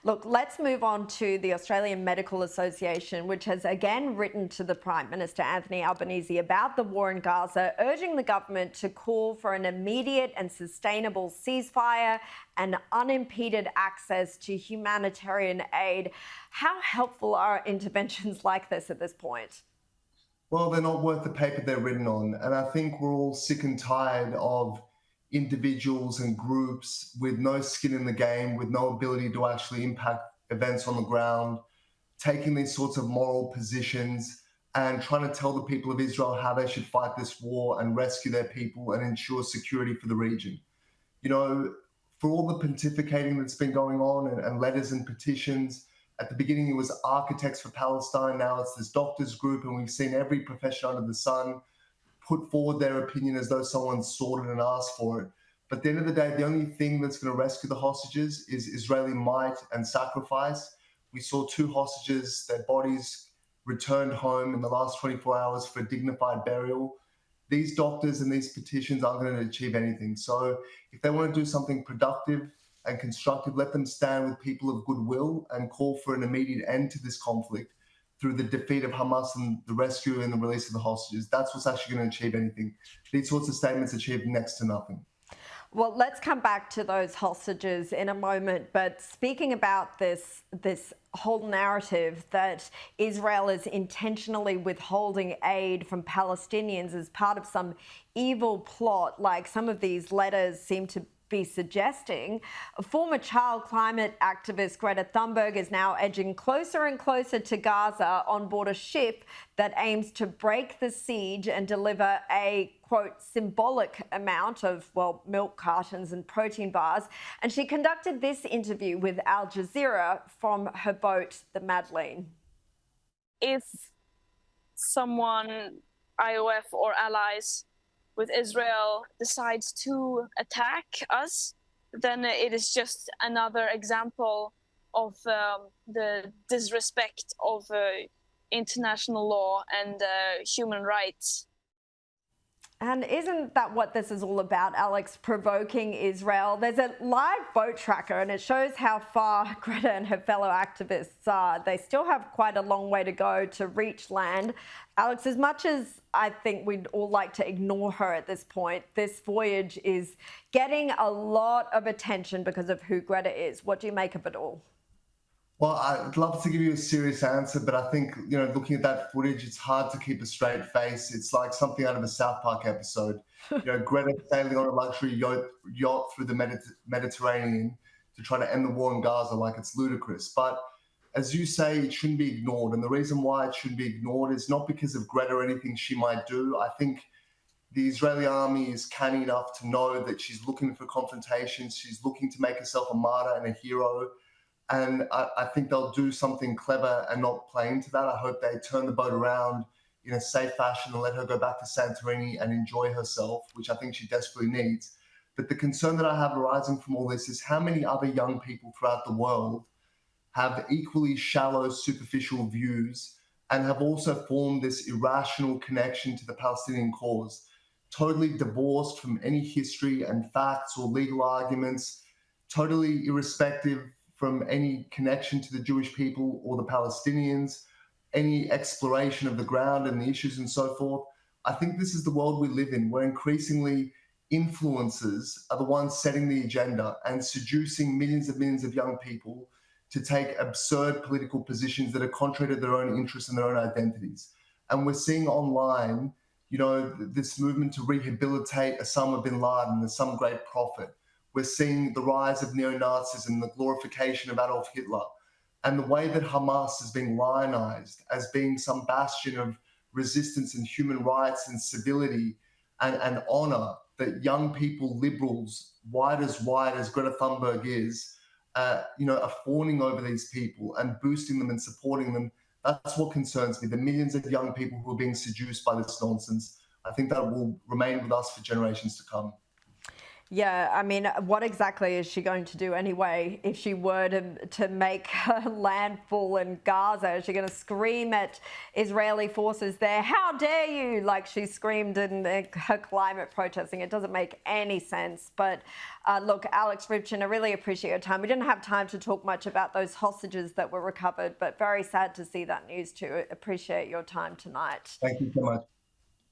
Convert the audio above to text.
Look, let's move on to the Australian Medical Association, which has again written to the Prime Minister Anthony Albanese about the war in Gaza, urging the government to call for an immediate and sustainable ceasefire and unimpeded access to humanitarian aid. How helpful are interventions like this at this point? Well, they're not worth the paper they're written on. And I think we're all sick and tired of individuals and groups with no skin in the game, with no ability to actually impact events on the ground, taking these sorts of moral positions and trying to tell the people of Israel how they should fight this war and rescue their people and ensure security for the region. You know, for all the pontificating that's been going on and letters and petitions, at the beginning it was Architects for Palestine, now it's this doctors group, and we've seen every profession under the sun put forward their opinion as though someone sought it and asked for it. But at the end of the day, the only thing that's going to rescue the hostages is Israeli might and sacrifice. We saw 2 hostages, their bodies returned home in the last 24 hours for a dignified burial. These doctors and these petitions aren't going to achieve anything. So if they want to do something productive and constructive, let them stand with people of goodwill and call for an immediate end to this conflict through the defeat of Hamas and the rescue and the release of the hostages. That's what's actually going to achieve anything. These sorts of statements achieve next to nothing. Well, let's come back to those hostages in a moment. But speaking about this whole narrative that Israel is intentionally withholding aid from Palestinians as part of some evil plot, like some of these letters seem to be suggesting, former child climate activist Greta Thunberg is now edging closer and closer to Gaza on board a ship that aims to break the siege and deliver a, quote, symbolic amount of, well, milk cartons and protein bars. And she conducted this interview with Al Jazeera from her boat, the Madeleine. If someone, IOF or allies with Israel, decides to attack us, then it is just another example of the disrespect of international law and human rights. And isn't that what this is all about, Alex? Provoking Israel? There's a live boat tracker and it shows how far Greta and her fellow activists are. They still have quite a long way to go to reach land. Alex, as much as I think we'd all like to ignore her at this point, this voyage is getting a lot of attention because of who Greta is. What do you make of it all? Well, I'd love to give you a serious answer, but I think, looking at that footage, it's hard to keep a straight face. It's like something out of a South Park episode. Greta sailing on a luxury yacht through the Mediterranean to try to end the war in Gaza, like it's ludicrous. But as you say, it shouldn't be ignored. And the reason why it shouldn't be ignored is not because of Greta or anything she might do. I think the Israeli army is canny enough to know that she's looking for confrontations. She's looking to make herself a martyr and a hero. And I think they'll do something clever and not play into that. I hope they turn the boat around in a safe fashion and let her go back to Santorini and enjoy herself, which I think she desperately needs. But the concern that I have arising from all this is how many other young people throughout the world have equally shallow, superficial views and have also formed this irrational connection to the Palestinian cause, totally divorced from any history and facts or legal arguments, totally irrespective from any connection to the Jewish people or the Palestinians, any exploration of the ground and the issues and so forth. I think this is the world we live in, where increasingly influencers are the ones setting the agenda and seducing millions of young people to take absurd political positions that are contrary to their own interests and their own identities. And we're seeing online, this movement to rehabilitate Osama bin Laden as some great prophet. We're seeing the rise of neo-Nazism, the glorification of Adolf Hitler, and the way that Hamas is being lionized as being some bastion of resistance and human rights and civility and honor that young people, liberals, wide as Greta Thunberg is, are fawning over these people and boosting them and supporting them. That's what concerns me, the millions of young people who are being seduced by this nonsense. I think that will remain with us for generations to come. Yeah, I mean, what exactly is she going to do anyway if she were to make her landfall in Gaza? Is she going to scream at Israeli forces there, "How dare you," like she screamed in her climate protesting? It doesn't make any sense. But look, Alex Ryvchin, I really appreciate your time. We didn't have time to talk much about those hostages that were recovered, but very sad to see that news too. Appreciate your time tonight. Thank you so much.